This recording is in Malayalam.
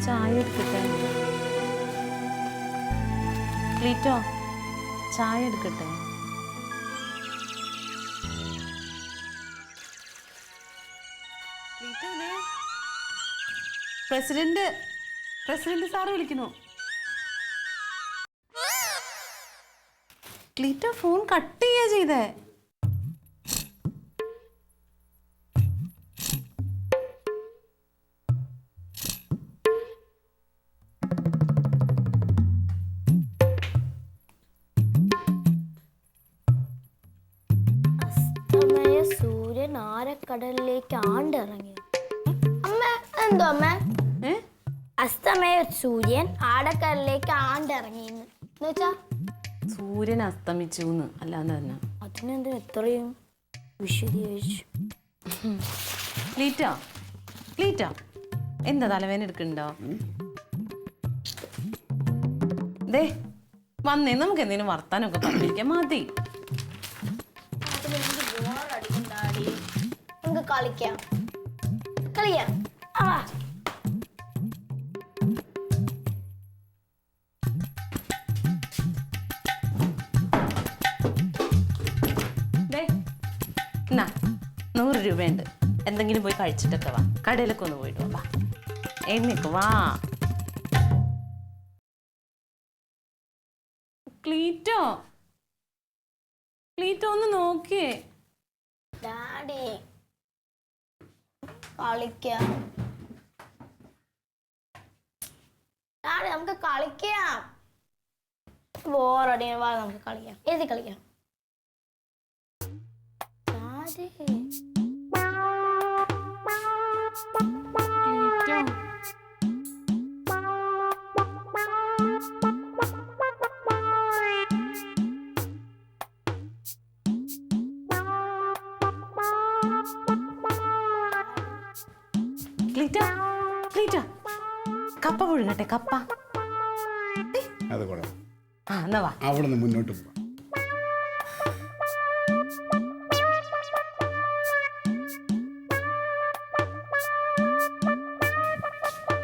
ചായ എടുക്കട്ടെ? ക്ലീറ്റോ, ചായ എടുക്കട്ടെ? പ്രസിഡന്റ് സാറ് വിളിക്കുന്നു. ക്ലീറ്റോ ഫോൺ കട്ട് ചെയ്യാ ചെയ്തേ. സൂര്യൻ ആരക്കടലിലേക്ക് ആണ്ടിറങ്ങി. അമ്മ എന്തോ അമ്മ? അസ്തമയ സൂര്യൻ ആടക്കടലിലേക്ക് ആണ്ടിറങ്ങിന്ന് എന്നുവെച്ചാ സൂര്യൻ അസ്തമിച്ചു അല്ലാന്ന് തന്നെ. അതിനെന്ത് എത്രയും വിശദീകരിച്ചു. ക്ലീറ്റോ എന്താ തലവേദന എടുക്കണ്ടോ? ദേ വന്നേ, നമുക്ക് എന്തെങ്കിലും വർത്താനൊക്കെ പറഞ്ഞിരിക്കാം. മതി. നമുക്ക് കളിക്കാം. എന്നാ 100 രൂപയുണ്ട്. എന്തെങ്കിലും പോയി കഴിച്ചിട്ടൊക്കെ വാ. കടയിലൊക്കെ ഒന്ന് പോയിട്ട് വാ. എന്നേക്ക് വാ. ക്ലീറ്റോ ഒന്ന് നോക്കിയേ. ഡാഡി കളിക്കാം. ഡാഡി നമുക്ക് കളിക്കാം. ബോറടി. വാ നമുക്ക് കളിക്കാം. എഴുതി കളിക്കാം. ഡാഡി ക്ലീറ്റോ കപ്പ പുഴുങ്ങട്ടെ? കപ്പ അത് കൊള്ളാം. എന്നാ വാ. അവിടെ നിന്ന് മുന്നോട്ട് പോവാം.